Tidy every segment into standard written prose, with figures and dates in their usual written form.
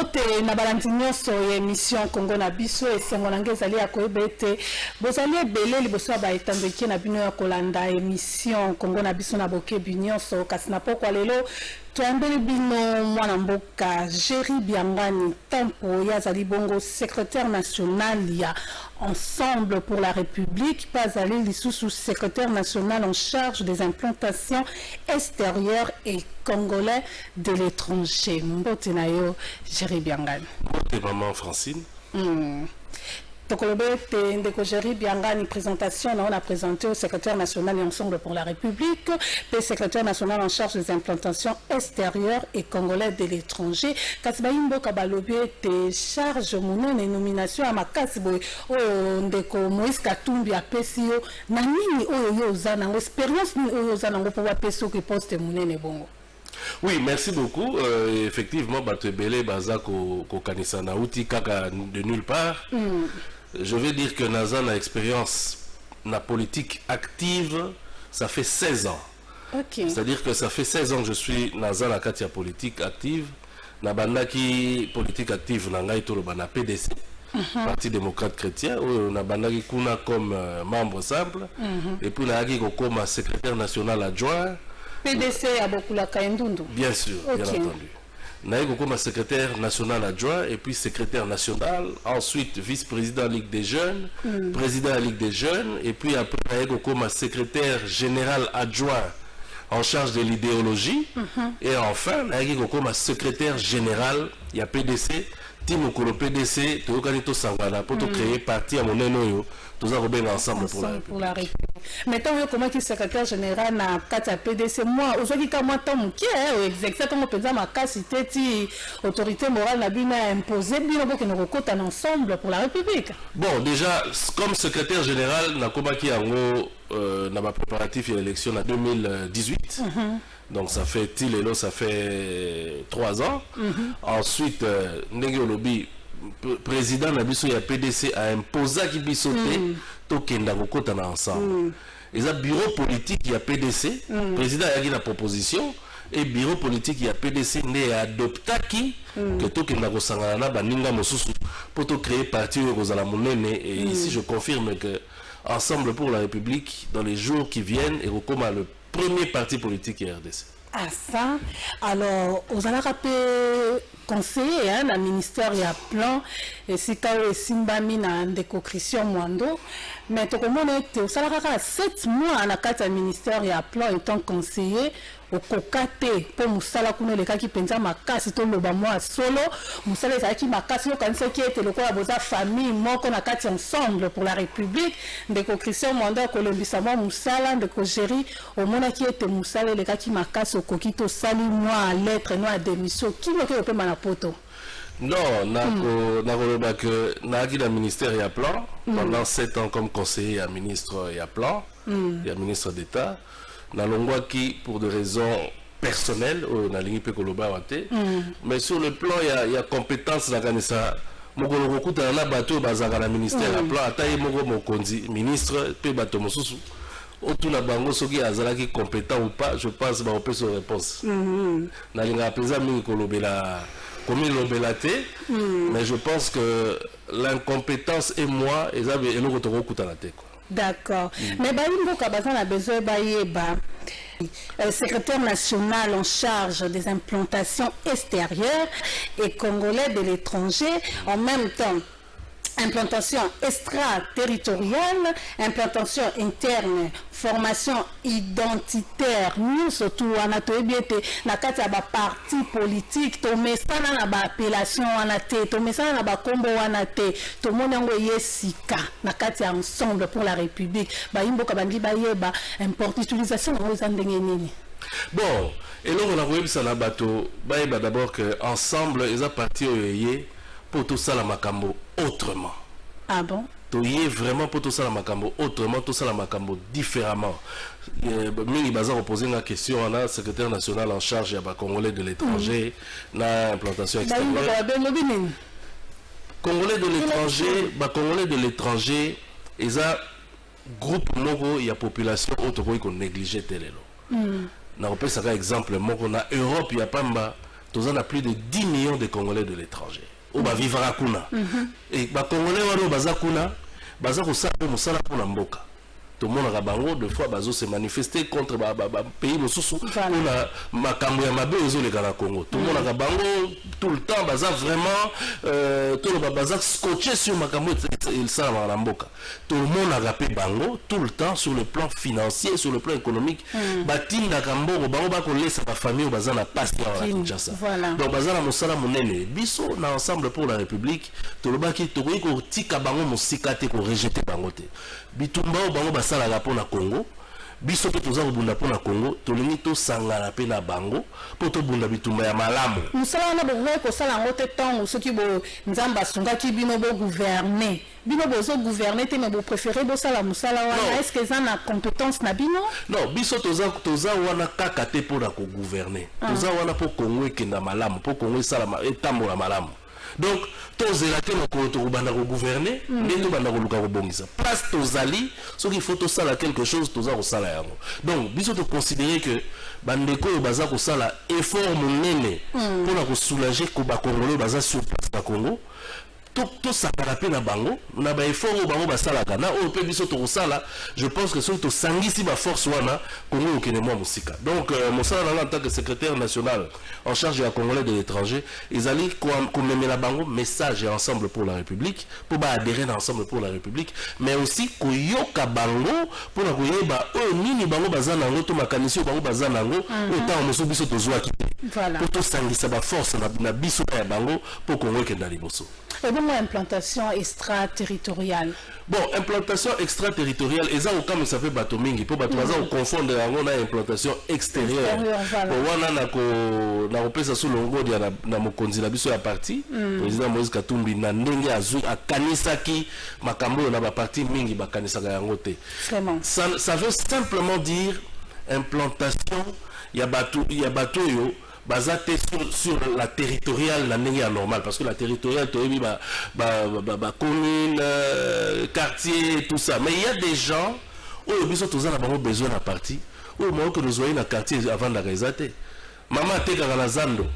Mbote na balantinyo so émission Congo na biso esengo nange ezali ya koyeba ete bozali ebele liboso ya baetandeki na bino ya kolanda émission Congo na biso na bokebi nyonso kasi na pokwa lelo toyambeli bino mwana mboka Jerry Biangani Tempo yazali bongo secrétaire national ya Ensemble pour la République, Pazali Lissoussou, secrétaire national en charge des implantations extérieures et congolais de l'étranger. Mbote nayo, Jerry Biangani. Mbote maman Francine. Tokolobete ndeko Jerry Biangani présentation on a présenté au secrétaire national et Ensemble pour la République, le secrétaire national en charge des implantations extérieures et congolais de l'étranger. Kasibaimbo Kabalobi te charge mon nomination à Makasibo ndeko Moïse Katumbi a PCO na nini oyo zana expérience ni oyo zana ngo pouvoir PCO que poste monene bongo. Oui, merci beaucoup. Effectivement, Batebele Bazako Kokanisa Nauti Kaka de nulle part. Je vais dire que Nazan a expérience na politique active, ça fait 16 ans. Okay. C'est-à-dire que ça fait 16 ans que je suis Nazan à Katia politique active. Nabandaki politique active Nangai Tolobana PDC, Parti démocrate chrétien, où Nabandaki Kuna comme membre simple, et puis Nagaki comme secrétaire national adjoint. PDC a beaucoup la Kaindundu. Bien sûr, bien entendu. Naïgo comme secrétaire national adjoint et puis secrétaire national, ensuite vice-président Ligue des Jeunes, président de la Ligue des Jeunes, et puis après Naïgo comme secrétaire général adjoint en charge de l'idéologie, et enfin Naïgo comme secrétaire général, il y a PDC, Timokolo PDC, Toyokanito Sangana, pour créer parti à mon enoyo, tous ensemble pour la République. Maintenant, comment qui secrétaire général na Katia PDC, moi, aujourd'hui, quand moi, tant qui est exactement comme ma capacité, autorité morale n'a bien imposé, bien que nous recontons ensemble pour la République. Bon, déjà, comme secrétaire général, n'a pas qui en gros, n'a pas préparatif à l'élection en 2018. Donc ça fait ça fait 3 ans. Ensuite, Negolobi, président Nabiso ya PDC a imposé qui bisote tokenda kokotana ensemble. Et ça bureau politique il y a PDC, président a la proposition et bureau politique il y a PDC né adopta qui que tokenda kosangana na baninga mosusu pour to créer parti kozala monene et ici je confirme que Ensemble pour la République dans les jours qui viennent et comme le premier parti politique RDC. Ah ça, alors aux rappelé conseiller hein, le ministère il y a plan et si quand Simbami na ndeko Christian Mwando mais tout le monde était au salaire 7 mois à la carte ministère il y a plan étant conseiller au kokate pour musala kuna le kaki penza makasi to loba moi solo musala ezaki makasi yo kanisa ki était le quoi boza famille moko na kati Ensemble pour la République ndeko Christian Mwando kolombisa moi musala ndeko Jerry au mona ki était musala le kaki makasi au kokito sali moi lettre no à démission qui le peut mana poto. Non, n'a que le ministère et à plan pendant 7 ans comme conseiller à ministre et à plan et à ministre d'État. N'a l'ongwa qui pour des raisons personnelles n'a l'ingé pe koloba wate. Mais sur le plan il y a compétence dans kanisa. Mokolo kokuta na bato bazanga na ministère à plan ataye moko mokonzi ministre pe bato mosusu. Otuna bango soki azalaki compétent ou pas, je pense ba opé sur réponse. Na linga pesa mingi kolobela comme il l'obélaté, mais je pense que l'incompétence et moi, ils avaient un autre coup à la tête. D'accord. Mais Baïmbo Kabazan a besoin de secrétaire national en charge des implantations extérieures et congolais de l'étranger en même temps. Implantation extraterritoriale, implantation interne, formation identitaire, nous surtout on a tout bien na kati ya ba parti politique to mesana na ba appellation wana te to mesana na ba kombo wana te to monango yesika na kati ya Ensemble pour la République ba imbo kabandi ba yeba utilisation ngo zandenge nini. Bon, et là on a vu ça na bato ba yeba d'abord que Ensemble ils a parti oyé pour tout ça la makambo autrement. Ah bon? Toyé vraiment pour tout ça la makambo autrement, tout ça la makambo différemment. Mingi Bazar reposé une question à la secrétaire national en charge des Congolais de l'étranger, na implantation extérieure. Congolais de l'étranger, ils ont groupe mogo, il y a population autre qu'on négligeait tel. Na repère ça exemple mogo na Europe il y a pas Nous avons plus de 10 millions de Congolais de l'étranger. Ou va vivre à Kuna. Et les Congolais wano baza Kuna, baza ko sa musala pour mboka. Tout le monde a bango de fois bazo se manifester contre pays mosusu pour la makambo ya mabe ozo le Ghana Congo. Tout le monde a bango tout le temps baza vraiment tout le baza scotché sur makambo il ça na mboka. Tout le monde a rappé bango tout le temps sur le plan financier, sur le plan économique. Batinda kambo bango ba ko laisser sa famille baza na passe na Kinshasa. Donc baza na mosala monene biso na ensemble pour la République tout le baki to ko tika bango musika te ko rejeter bango te. Bitumba bango basala la pona Congo biso pe toza kobunda pona Congo tolingi to sangana pe na bango po to bunda bitumba ya malamu musala na bo ko sala ngote tongo soki bo nzamba sunga ki bino bo gouverner bino bozo gouverner te mais bo préférer bo sala musala wana est-ce que ça na compétence na bino non biso toza wana kaka te pona ko gouverner toza wana po Congo ekenda malamu po Congo sala etambola malamu. Donc, tous les acteurs qui gouverner, les gens qui place tozali, ce qu'il faut tout ça quelque chose, tout ça au salaire. Donc, bisous de considérer que bandeko baza ko sala effort monene pour soulager ko ba Congolais baza sur place na Congo. Tout ça par rapport à bango, on a un effort au bango basala kana, au peu biso to sala, je pense que surtout sangisi ba force wana Congo okene moi musika. Donc mon sala en tant que secrétaire national en charge de la Congolais de l'étranger, ils allaient comme la bango message ensemble pour la République, pour ba adhérer ensemble pour la République, mais aussi koyoka bango pour na koyeba nini bango bazana ngo to makanisi bango bazana ngo autant moso biso to zwa ki. Voilà. Pour tout sangisa ba force na biso ya bango pour Congo okenda liboso. Et bon, implantation extraterritoriale. Bon, implantation extraterritoriale, et ça, comme ça fait bateau mingi, pour bateau, ça, on confond de la implantation extérieure. Pour on a repris ça sous le logo de la Mokonzi, la biso ya parti, président Moïse Katumbi, na ndenge azui, a kanisaki, makambo, na ba parti mingi, ba kanisaka yangote. Ça veut simplement dire implantation, il y a bateau yo, basé sur la territoriale la ligne normale parce que la territoriale tu as commune quartier tout ça mais il y a des gens où ils ont besoin de partie où moi que nous voyons dans quartier avant de réaliser maman te kana zando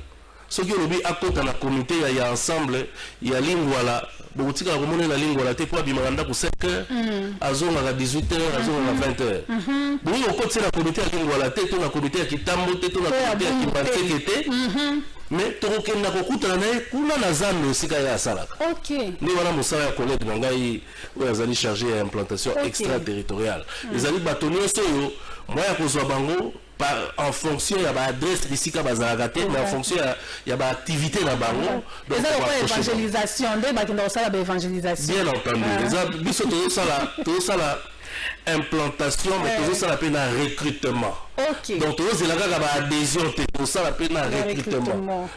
ce qui obi akota na comité il y a ensemble il y a lingwala bokutika ko mona na lingwala te po bimanda ko 5h azonga ka 18h azonga ka 20h bon on côté na comité ya lingwala te to na comité ya kitambo te to na comité ya kibateke te mais to ko na ko kutana na kuna na zando sika ya sala OK ni wana musala ya collègue na ngai oyo azali chargé ya implantation extraterritoriale les ali batonio soyo moi ya kozwa bango en fonction il y a l'adresse ici mais en fonction il y a l'activité là bas donc évangélisation bien entendu tout ça la implantation mais tout ça la peine à recrutement donc tout ça la adhésion tout ça la peine à recrutement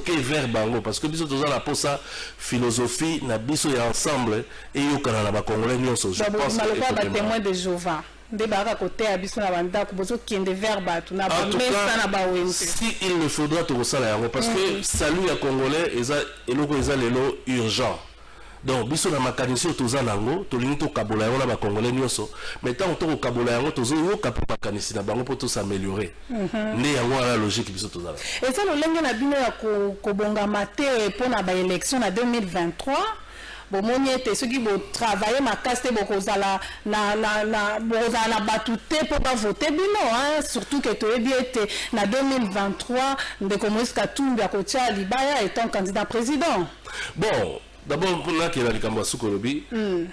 vers bango parce que biso tout ça la pour ça philosophie na biso ya ensemble et yo kana na ba congolais nyonso je pense que témoin de Jéhovah de baraka côté abiso na banda ko bozo kende verba tu na ba mesa na ba wente si il le faudra to sala yango parce que salut ya congolais eza eloko eza lelo urgent donc biso na makanisi to za nango to lingi to kabola yango na ba congolais nyonso mais tant to ko kabola yango to zo yo kapo makanisi na bango pour to s'améliorer ne yango la logique biso to za et ça le lenge na bino ya ko bonga mate pour na ba élection na 2023 bon moniete ceux qui vont travailler ma caste beaucoup ça na batute pour pas voter bino hein surtout que tu es bien été na 2023 de Moïse Katumbi à côté Libaya étant candidat président. Bon d'abord pour la qu'il a likambo sukolobi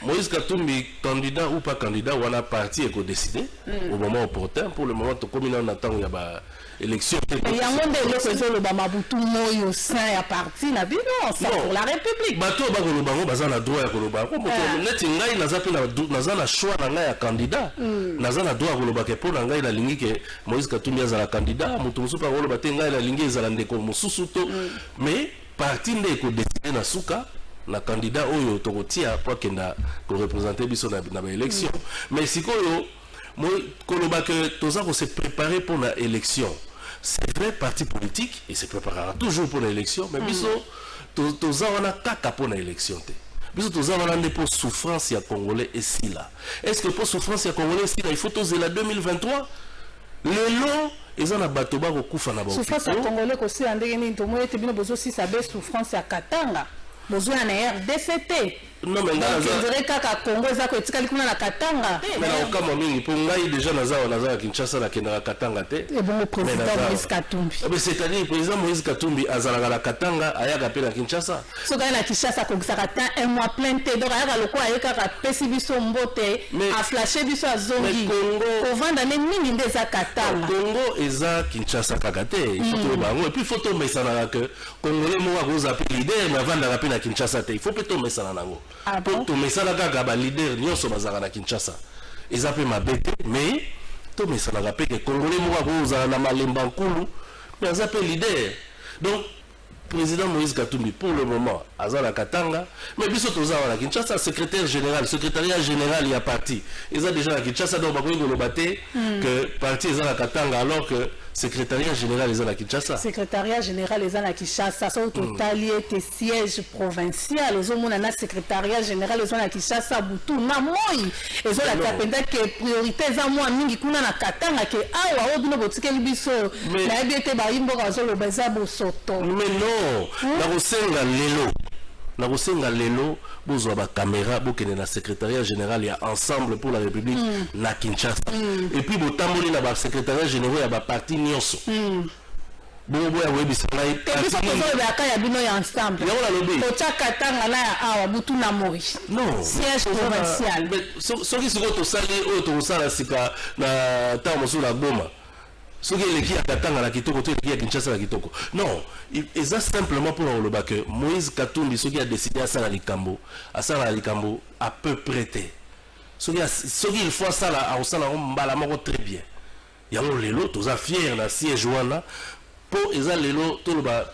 Moïse Katumbi candidat ou pas candidat on a parti et qu'on décider au moment opportun pour le moment to commune on attend il y a ba élection il y a monde le Bamabutu moyo sein ya parti na bino ça pour la République bato ba ko bango bazana droit ya koloba ko neti ngai nazape na choix na ngai ya candidat nazana droit ko loba ke pour ngai la lingi ke Moïse Katumbi azala candidat mutu musupa ko loba te ngai la lingi ezala ndeko mususu to mais parti nde ko décider na suka la candidat oyo tokotia pour kenda ko représenter biso na ba élection mais sikoyo moi koloba que toza ko se préparer pour la élection c'est vrai parti politique et se préparera toujours pour l'élection mais biso toza wana kaka pour la élection te biso toza wana ne pour souffrance ya congolais et si là est-ce que pour souffrance ya congolais si là il faut toser la 2023 lelo eza na bato ba kokufa na ba souffrance ya congolais ko si andenge ni to moye te bino bozo si sabe souffrance ya Katanga bozo na RDCT non mais on dirait kaka Congo eza ko etikali kuna na Katanga mais na okama mingi pour ngai déjà naza Kinshasa na kenda Katanga te et bon le président Moïse Katumbi mais c'est-à-dire le président Moïse Katumbi azalaka na Katanga ayaka pe na Kinshasa so kana na Kinshasa ko gisaka ta un mois plein te donc ayaka loko ayeka ka pesi biso mbote a flasher biso azongi ko vanda ne mingi ndeza Katanga Congo eza Kinshasa kaka te il faut to bango et puis il faut to mesana que congolais mo ko zapi leader mais vanda ka pe na Kinshasa te il faut pe to mesana nango pour tout mesala kaka ba leader nyonso bazaka na Kinshasa eza pe mabete mais to mesala ka pe que congolais mo ko za na malemba nkulu mais eza pe leader donc président Moïse Katumbi pour le moment azala Katanga mais biso toza na Kinshasa secrétaire général secrétariat général ya parti eza déjà na Kinshasa donc bakoki kolobaté que parti eza na Katanga alors que secrétariat général eza na Kinshasa secrétariat général eza na Kinshasa so totali était siège provincial ezomona na secrétariat général eza na Kinshasa butu na moi ezola tapenda que priorité eza moi mingi kuna na Katanga que awa obino botikeli biso na ebete ba imboka zolo baza bosoto mais non na kosenga lelo bozwa ba caméra bokene na secrétariat général ya ensemble pour la république na Kinshasa et puis botamboli na ba secrétariat général ya ba parti nyonso bobo ya webisa ngai biso tozolo ba kaya bino ya ensemble ya la lobi ko Katanga na ya awa butu na moi non siège provincial soki siko to sali o to sala sika na ta mosula Goma ce qui est l'équipe à Katanga la kitoko tout l'équipe à Kinshasa la kitoko non et ça simplement pour le bas que Moïse Katumbi ce qui a décidé à ça la likambo à peu près ce qui il faut ça là au salon balamoko très bien il y a lelo tous à fier na siège wana pour eza lelo tout le bas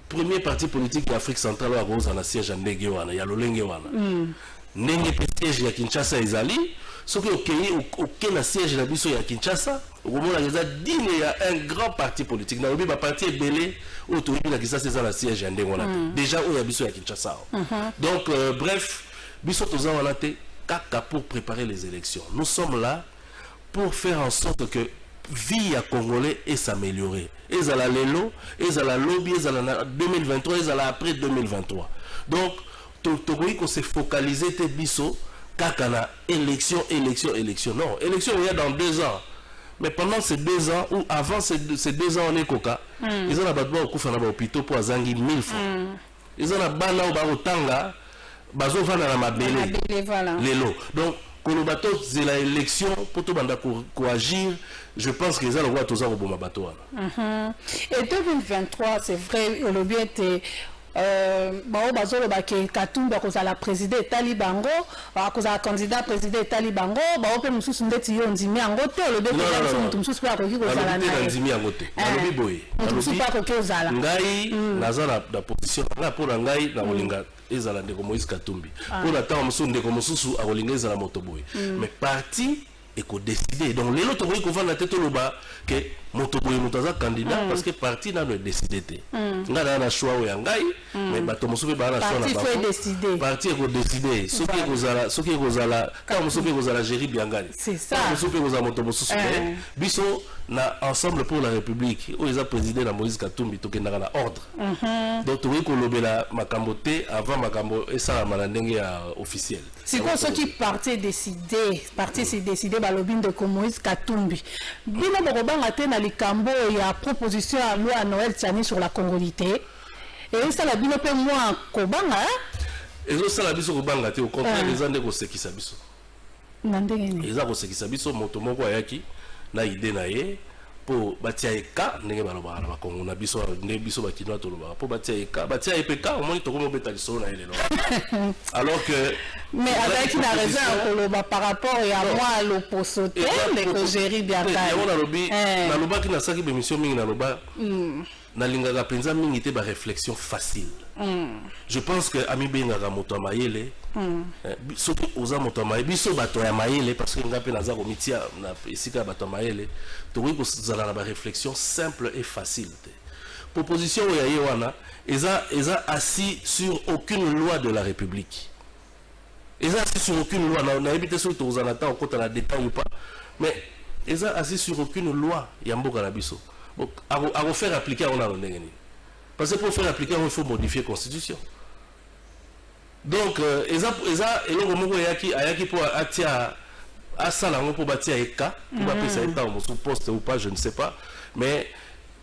premier parti politique d'Afrique centrale à rose na siège à ndenge wana ya lolenge wana ndenge siège ya Kinshasa ezali ce qui ok na siège na biso ya Kinshasa au moment où digne il y a un grand parti politique na obi ba parti belé autour na Kinshasa c'est la siège ya ndenge wana déjà au ya biso ya Kinshasa donc bref biso toza wana te kaka pour préparer les élections nous sommes là pour faire en sorte que vie à Congolais et s'améliorer et ça la lelo et ça la lobby et ça la 2023 et ça la après 2023 donc tokoki ko se focaliser te biso kakana élection non élection il y a dans 2 ans mais pendant ces 2 ans ou avant ces 2 ans on est coca ils ont abattu au kufana ba hôpital pour azangi 1000 francs ils ont bana ba otanga bazo vana na mabele lelo donc kolobato c'est l'élection pour tout banda ko agir je pense que ça le roi toza ko boma bato wana et 2023 c'est vrai le bien était bao bazolo ba ke Katumbi akozala président Talibango akozala candidat président Talibango bao pe mususu ndeti yo ndimi yango te le bete ya mutu mususu pa koki kozala na ndimi yango te alobi boye mususu pa koki kozala ngai nazala na position na pour ngai na kolinga ezala ndeko Moïse Katumbi pour la temps mususu ndeko mususu akolinga ezala moto boye mais parti et qu'on décider donc les autres qui vont la tête au bas que moto boye motaza candidat parce que parti n'a pas décidé ngana na choix ou yangai mais bato mususu ba na choix na ba parti ko décider ce qui est kozala quand mususu kozala gérer bien gagné c'est ça mususu kozala moto mususu biso na ensemble pour la république où ils a présidé la Moïse Katumbi to kendaka na ordre donc to ko lobela makambo te avant makambo et ça na ndenge ya officiel c'est quoi ce qui parti c'est décidé ba lobin de Moïse Katumbi bino bokobanga te na likambo ya proposition à loi Noël Tchani sur la congolité et ça la bino pe moi kobanga et ça la biso kobanga te au contraire les ande ko sekisa biso na ndenge ni eza ko sekisa biso moto moko ayaki na idée na ye pour batia eka ndenge baloba na bakongo na biso ndenge biso bakino to loba pour batia eka au moins to komo beta liso na ele alors que mais avec une raison koloba par rapport à moi l'opposé de gérer bien ta on a lobi na loba ki na saki émission mingi na loba na linga penza mingi te ba réflexion facile je pense que ami benga moto mayele surtout oza moto mayele biso bato ya mayele parce que ngape naza ko mitia na esika bato mayele to ko zala na ba réflexion simple et facile proposition ya yewana eza assis sur aucune loi de la République eza assis sur aucune loi na éviter surtout aux anata au côté la détail ou pas mais ils ont assis sur aucune loi Yambo Kanabiso. À faire appliquer on a parce que pour faire appliquer il faut modifier la constitution. Donc ils ont pour attirer à ça pour bâtir Eka pour appeler ça état sous poste ou pas je ne sais pas mais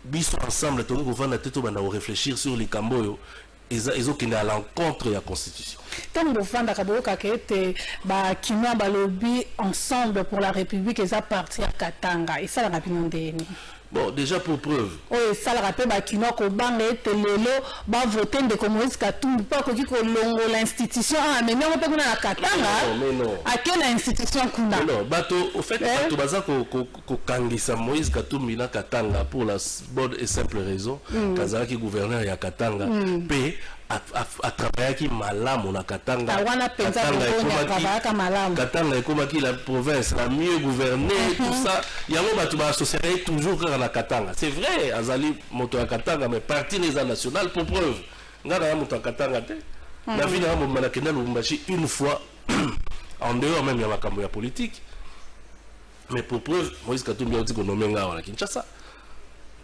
biso ensemble tout le monde va tête on réfléchir sur les camboyo ils ont qui à l'encontre de la constitution. Tant que vous avez ba kino ba lobby ensemble pour la République ils ont parti à Katanga et ça la opinion de bon déjà pour preuve oui ça le rappelle ba kino ko banga etelelo ba voter de Moïse Katumbi pas ko longo l'institution mais non pas kuna na Katanga à quelle institution kuna non bato au fait bato baza ko kangisa Moïse Katumbi na Katanga pour la bonne et simple raison kazala ki gouverneur ya Katanga pe à travailler qui malamu na Katanga Katanga comme qui la province la mieux gouvernée tout ça yango batu ba associer toujours quand na Katanga c'est vrai azali moto ya Katanga mais parti les national pour preuve ngana ya moto ya Katanga te na vie na mo malakenda Lubumbashi une fois en dehors même ya makambo ya politique mais pour preuve Moïse Katumbi a dit qu'on nomme nga na Kinshasa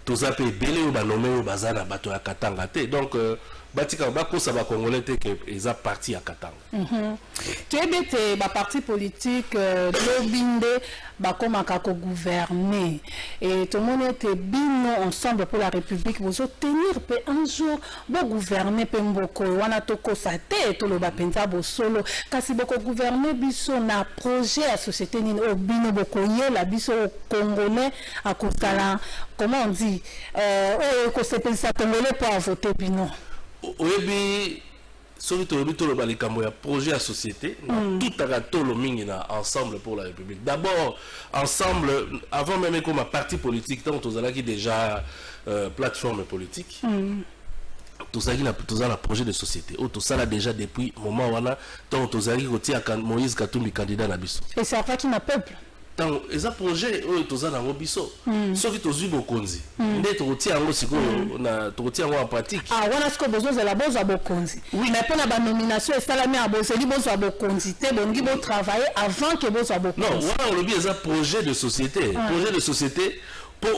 tout ça peut belé ou ba nommer bazana bato ya Katanga te donc Batika Bako ça va congolais que ils ont parti à Katanga. Tu es bête ba parti politique lobinde ba comme kako gouverner et tout le monde était bien ensemble pour la République vous tenir un jour bon gouverner pe mboko wana toko sa te to lo ba penza bo solo kasi boko gouverner biso na projet à société ni obino boko la biso congolais à kotala comment on dit ko se pensa congolais pour voter bino. Oyebi soki toyebi toloba likambo ya projet à société tout akatolo mingi na ensemble pour la République d'abord ensemble avant même comme un parti politique tant tozalaki déjà plateforme politique tozalaki na projet de société tout ça là déjà depuis moment wana tant tozalaki kotia Moïse Katumbi candidat na biso et c'est après qui m'a peuple tant eza projet toza na biso soki tozui bokonzi nde tokotia yango sikoyo na tokotia yango en pratique wana siko besoin de la boza bokonzi oui mais pour la nomination esalami ya bozeli bozwa bokonzi te bongi bo travailler avant que bozwa bokonzi non wana olobi eza projet de société pour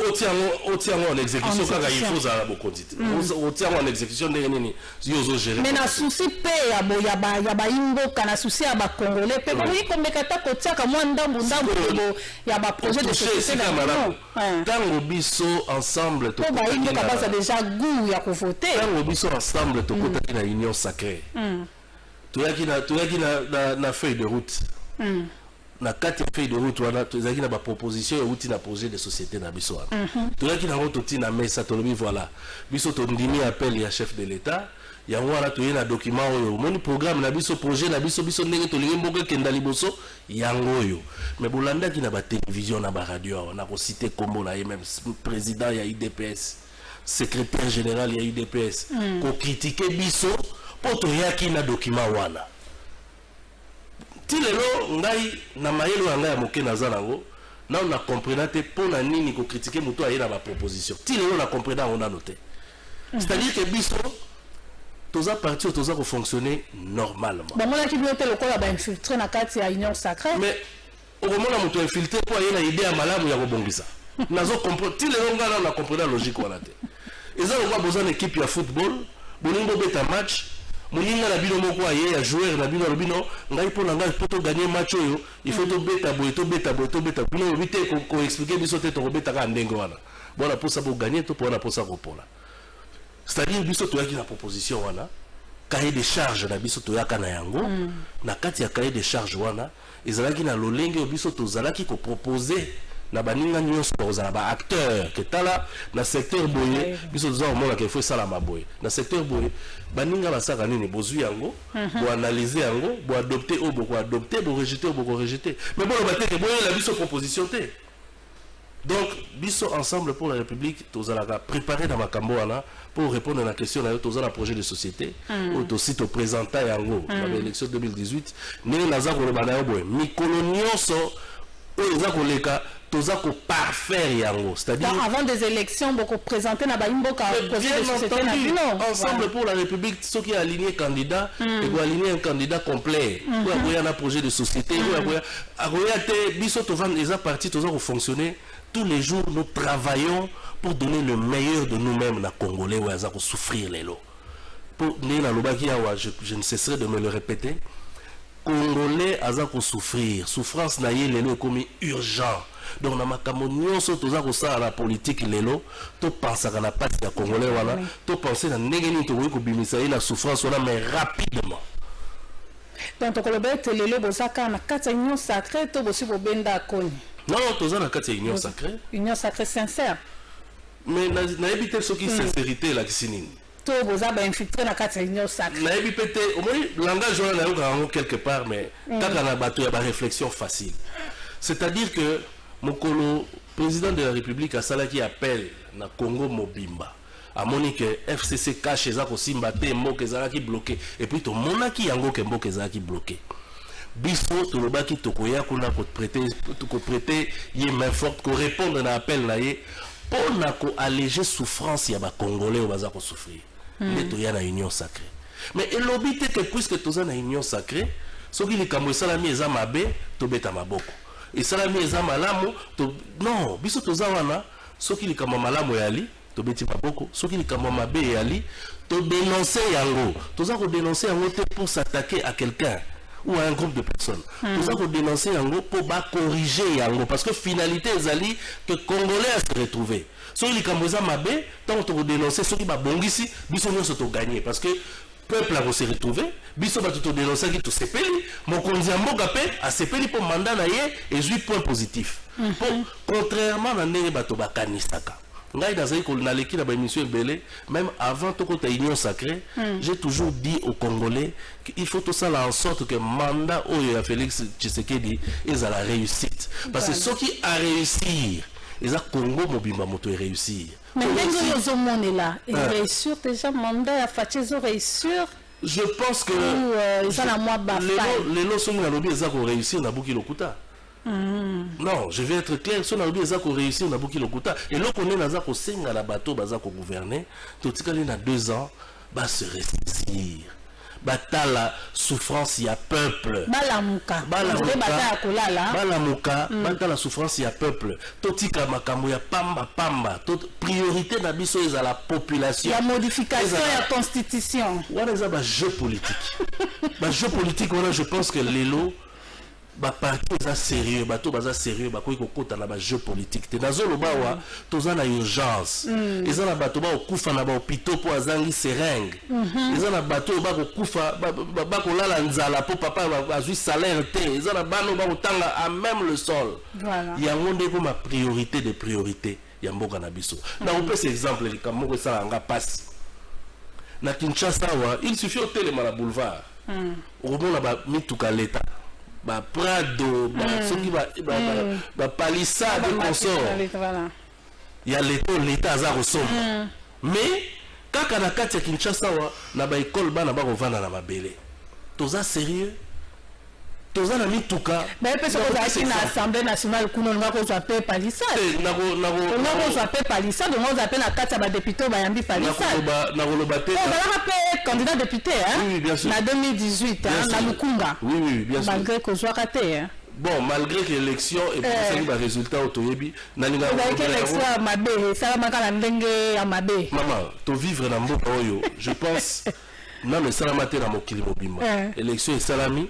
otiango en exécution kaka il faut za bokonzi te otiango en exécution ndenge nini yozo gérer mais na souci pe ya ba imboka na souci ya ba congolais pe boyi komeka ta kotiaka mwa ndambu ya ba projet de société na tango biso ensemble to ba imboka baza déjà goût ya ko voter tango biso ensemble to kotaki na union sacrée toyaki na feuille de route na kati feuille de route wana tozaki na ba proposition ya outil na projet de société na biso wana tozaki na route tina mesa tolobi voilà biso to ndimi appel ya chef de l'état ya wana toye na document oyo moni programme na biso projet na biso ndenge tolingi mboka kenda liboso yango oyo mais bolandaki na ba télévision na ba radio wana ko citer kombo na même président ya UDPS secrétaire général ya UDPS ko critiquer biso po toyaki na document wana tilelo ngai na mayelo ya ngai ya moke naza nango na on a compris te pona nini ko critiquer muto ayena ba proposition tilelo na comprendre on a noté c'est-à-dire que biso toza parti toza ko fonctionner normalement bon mona ki biote lokola ba infiltrer na kati ya union sacrée mais au moment na muto infiltrer po ayena idée ya malamu ya ko bongisa nazo comprendre tilelo ngana na comprendre logique wana te eza lokwa besoin équipe ya football bolingo beta match moninga na bino moko aye ya joueur na bino lobino ngai pona ngai poto gagner match oyo il faut to beta bino bité ko expliquer biso te to beta ka ndenge wana bona posa bo gagner to pona posa ko pola c'est-à-dire biso to yaki na proposition wana cahier de charge na biso to yaka na yango na kati ya cahier de charge wana ezalaki na lolenge biso to zalaki ko proposer na baninga nyonso kozala ba acteur que tala na secteur boye biso toza omona ke faut sala maboye na secteur boye baninga basaka nini bozwi yango bo analyser yango bo adopter ou bo adopter bo rejeter ou bo rejeter mais bon ba te boye la biso proposition te donc biso ensemble pour la République tozala préparer dans makambo wana pour répondre à la question na tozala projet de société ou to site présenter yango dans l'élection 2018 né naza ko ba na yo boye mikolo nyonso oza koleka toza ko parfaire yango, c'est-à-dire avant des élections beaucoup présenter na baimboka ensemble pour la République, ceux qui aligné candidat et pour aligner un candidat complet pour avoir un projet de société biso to vendre les partis toza ko fonctionner tous les jours. Nous travaillons pour donner le meilleur de nous-mêmes na Congolais ou aza ko souffrir les lots pour na lobaki awa, je ne cesserai de me le répéter. Congolais aza ko souffrir, souffrance na ye lelo comme urgent. Donc na makambo nyonso toza ko sala la politique lelo to pensaka na pasi ya Congolais wana to penser na ndenge nini to ko bimisa na souffrance wana mais rapidement. Donc to kolobete lelo bosaka na kati ya union sacrée to bosi bobenda koni. Non, toza na kati ya union sacrée. Union sacrée sincère. Mais na ebite soki sincérité la kisinini. To boza ba infiltrer na kati ya union sacrée. Na ebi pété au moins langage wana na yoka quelque part mais kaka na bato ya ba réflexion facile. C'est-à-dire que Mokolo, président de la République, a salaki appel na Congo Mobimba. A moni que FCC cache les ako simbate mboke zalaki bloqué. Et puis to monaki yango ke mboke zalaki bloqué. Biso to lobaki to koya kuna ko prêter yé main forte ko répondre na appel na yé pour na ko alléger souffrance ya ba Congolais o baza ko souffrir. Les to ya na union sacrée. Mais elobité que puisque to za na union sacrée, soki likambo salami eza mabe to beta maboko. Et ça la mise à malamu non biso toza wana soki likama malamu yali to beti maboko soki likama mabe yali to dénoncer yango toza ko dénoncer yango te pour s'attaquer à quelqu'un ou à un groupe de personnes toza ko dénoncer yango pour ba corriger yango parce que finalité ezali que Congolais se retrouver soki likama za mabe tant to dénoncer soki ba bongisi biso nyonso to gagner parce que peuple a se retrouvé biso ba to dénoncer qui to sepeli mokonzi mboka pe a sepeli pour mandat na ye et 8 points positifs contrairement à ndenge bato bakanisaka ngai dazali ko na leki na ba émission belé même avant to kota union sacrée j'ai toujours dit aux Congolais qu'il faut tout ça là en sorte que mandat oyo ya Félix Tshisekedi est à la réussite parce que ceux qui a réussir ils a Congo Mobimba moto réussir. Mais dès que nous sommes là, il réussir déjà mandat à Fatchezo réussir. Je pense que les lots sont dans ils ont réussir na Buki Lokuta. Non, je vais être clair, sont dans ils ont réussir na Buki Lokuta et là qu'on est dans un senga la bateau baza ko gouverner, tout ce qu'il a 2 ans, va se ressaisir. Batala souffrance ya peuple balamuka batala souffrance ya peuple totika makambo ya pamba priorité na biso eza la population la modification ya constitution wana eza ba jeu politique wana je pense que lelo ba parti eza sérieux bato baza sérieux bakoki kokota na ba jeu politique te nazolo bawa toza na urgence eza na bato ba okufa na ba hôpital po azangi seringue eza na bato ba kokufa ba kolala nzala po papa azui salaire te eza na bano ba kotanga à même le sol yango ndeko ma priorité de priorité ya mboka na biso na opesa exemple likambo ko sala nga passe na Kinshasa wa il suffit au téléma na boulevard omona ba mituka l'état ba Prado ba soki ba palissade consort ya l'état za resomba mais kaka na kati ya Kinshasa wa na ba école bana ba kovanda na mabele toza sérieux toza na mituka mais pesa ko za na assemblée nationale kuno ngako za pe palissade ngako za pe palissade ngako za pe na kati ya ba député ba yambi palissade na koloba te ba pe candidat député oui bien sûr na 2018 na Lukunga oui bien sûr malgré que soit raté bon malgré que l'élection et puis ça va résultat autoyebi na linga que l'élection mabe ça va makala ndenge ya mabe maman to vivre na mboka oyo je pense na me salama te na mokili mobimba élection et salami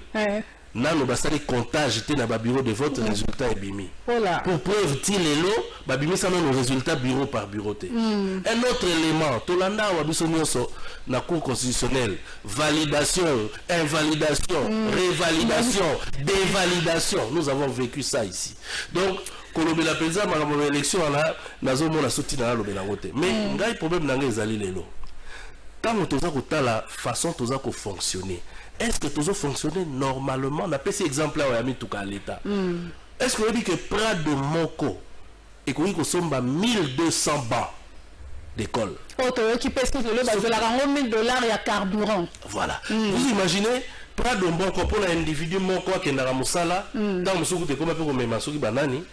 nano basali comptage te na ba bureau de vote résultat ebimi pour preuve ti lelo ba bimi ça non résultat bureau par bureau te un autre élément tolanda wa biso nyonso na cour constitutionnelle validation invalidation révalidation dévalidation nous avons vécu ça ici donc kolobela penza makambo élection na nazo mona soti na lobela ngote mais ngai problème na ngai ezali lelo quand toza kotala façon toza ko fonctionner. Est-ce que tout ça fonctionne normalement? On a pris cet exemple-là où il y a mis tout à l'État. Est-ce qu'on dit que près de Moko, et qu'on dit que sommes à 1200 bancs d'école? $1,000 et à carburant. Voilà. Vous imaginez pas de bon pour l'individu moko akendaka mosala tant mosuku te koma pe komema soki banani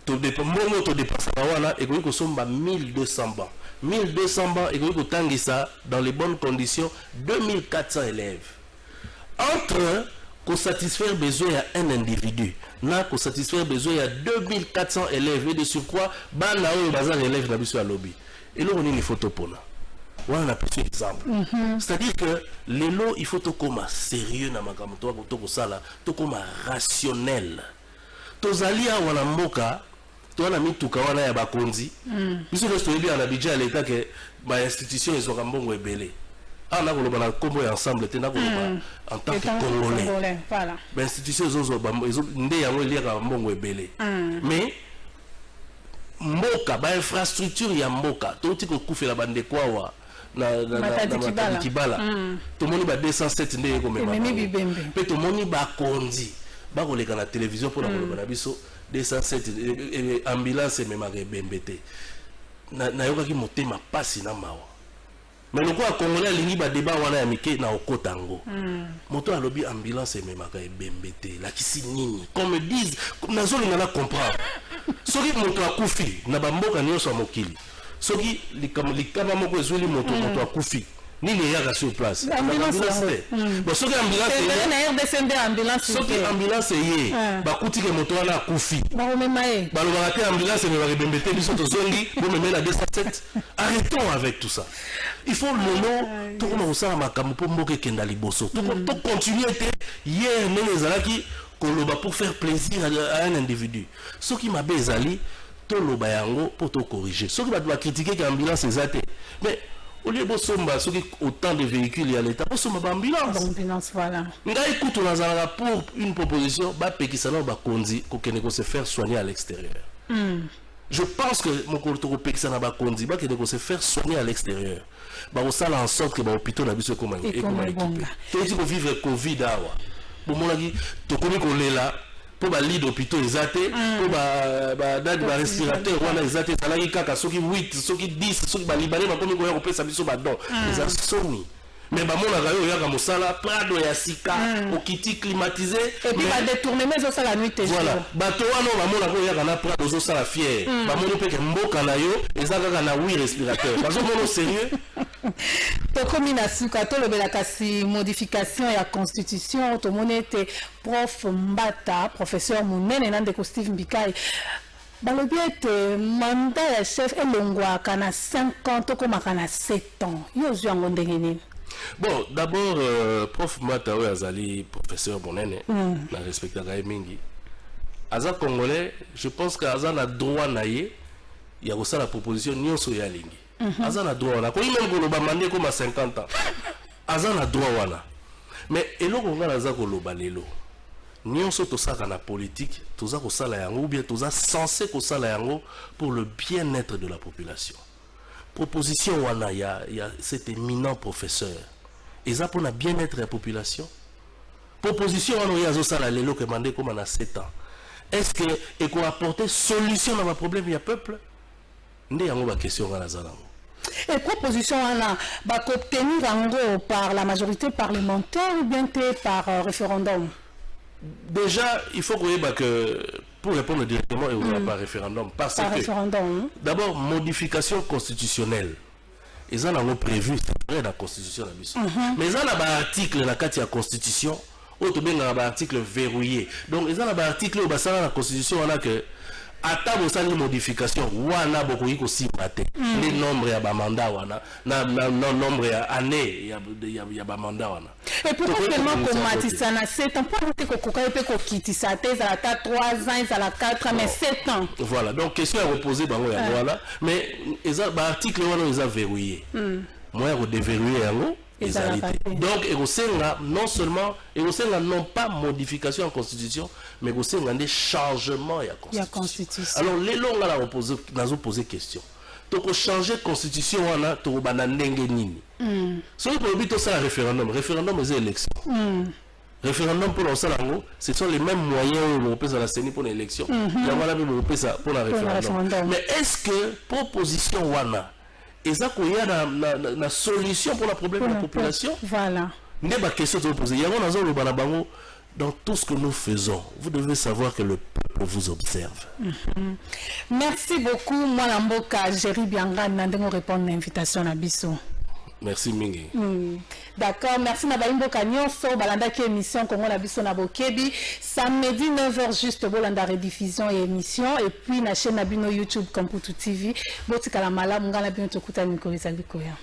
to dépasse wana et ko somba 1200 bancs 1200 bancs et ko tangisa dans les bonnes conditions 2400 élèves entre qu'on satisfaire besoin à un individu na qu'on satisfaire besoin à 2400 élèves et de surcroît bana o bazar élèves na biso à lobby et là on une photo pona on a pris exemple c'est-à-dire que les lots il faut tout comme sérieux na makambo to ko sala to comme rationnel tozalia wana mboka to na mituka wana ya bakonzi biso resto bien na budget à l'état que ba institution ils ont mbongo ebele. Ah, là, on a combo ensemble, en tant que Congolais. Voilà. L'institution, ils ont mais, Mboka, infrastructure, il y a Mboka. Tout le monde fait la bande de quoi, na Kibala. Tout le monde a 207 ndé comme mais tout le monde a kondi. Ba ko leka na télévision pour la biso 207 ambulance même avec bembete. Na yoka ki motema pasi na mawa. Mais le quoi Congolais lingi ba débat wana ya mike na okotango. Moto a lobby ambulance et même avec bembete. La kisi nini. Comme me disent, comme na zone na comprendre. Soki moto akufi na ba mboka nyonso mokili. Soki likama moko ezuli moto akufi. Nini yaka sur place. Ambulance. Bon soki ambulance na RDC ambulance. Soki ambulance yé ba kuti ke moto wana akufi. Ba omema ye. Ba lo ba ambulance mais ba bembete biso to zongi, bo me na 207. Arrêtons avec tout ça. Il faut le nom tout comme ça makambo po mboka kenda liboso. Tout continuer hier les alaki koloba pour faire plaisir à un individu. Ce qui m'a bezali to loba yango pour te corriger. Ce qui va critiquer que ambulance ezate. Mais au lieu de somba ceux qui autant de véhicules à l'état, somba ambulance. Ambulance voilà. Ngai écoute on pour une proposition ba pekisana ba konzi ko kene ko se faire soigner à l'extérieur. Je pense que mon collègue pekisana ba konzi ba kene ko se faire soigner à l'extérieur. Ba on sala en sorte que ba hôpital na biso comme équipé. Tout dit ko vivre Covid awa. Bon mon lagi to komi ko lela pour ba lit d'hôpital exaté pour ba date ba respirateur wana exaté salaki kaka soki 8 soki 10 soki ba libalé ba komi ko ya ko pesa biso ba don les asoni mais ba mona ga yo ya ka mosala prado ya sika okiti climatisé et puis ba détournement zo sala nuit et jour voilà ba to wana ba mona ko ya ka na prado zo sala fier ba moni pe ke mboka na yo ezaka ka na 8 respirateur ba zo mono sérieux to komi na suka to lobela kasi modification ya constitution to monete prof Mbata professeur munene nande ko Steve Mbikai balobi ete mandat ya chef elongwaka na 5 ans to komaka na 7 ans yo zwi yango ndenge nini. Bon, d'abord, prof Matawe Azali, professeur Bonene, na respecté mingi. Aza Congolais, je pense qu'Aza a droit naïe, il y a aussi la proposition nyonso ya lingi. Aza a droit wana. Ko même ko loba mande comme à 50 ans. Aza a droit wana. Mais eloko ngala aza ko loba lelo. Nyonso to saka na politique, toza ko sala yango ou bien toza censé ko sala yango pour le bien-être de la population. Proposition wana il y a cet éminent professeur et ça pour le bien-être de la population. Proposition wana il y a zo sala lelo que mandé comme on a 7 ans. Est-ce que et qu'on apporter solution à ma problème il y a peuple ndé yango ba question wana zala. Et proposition wana ba ko obtenir yango par la majorité parlementaire ou bien par référendum. Déjà il faut que pour répondre directement et au par référendum parce par que référendum d'abord modification constitutionnelle ils en ont prévu c'est vrai dans la constitution la mission mais ils en a un article dans la constitution autre bien dans l'article verrouillé donc ils en a un article où ça dans la constitution on a que attends ça une modification wana beaucoup iko simate les nombres ya ba mandat wana na nombre ya année ya ba mandat wana et pourquoi tellement komatisa na 7 ans pour que kokoka pe ko kitisa te za ta 3 ans za la 4 ans mais 7 ans voilà donc question à reposer bango ya voilà mais eza ba article wana ils a verrouillé moi ko déverrouiller yango donc non seulement non pas modification en constitution mais aussi des changements à constitution. Alors les longs là on poser question donc changer constitution on a to bana ndenge nini so pour but ça référendum les élections référendum pour ça ce sont les mêmes moyens où on peut la CENI pour l'élection il y a voilà même pour la référendum mais est-ce que proposition wana et ça qu'il y a la solution pour le problème de la population. Voilà. N'est question de vous poser. Dans tout ce que nous faisons, vous devez savoir que le peuple vous observe. Merci beaucoup. Moi, Lamboka, Jerry Bianga, Nandemo répondre à l'invitation à Bissot. Merci Mingi. D'accord, merci Nabalimbo Kanyonso, Balanda qui émission Congo la Bisso Nabokebi. Samedi 9h juste Bolanda rediffusion et émission. Et puis na chaîne Nabino YouTube Kamputu TV. Botika la mala, Mungala Bino Tokuta Nikorizalikoya.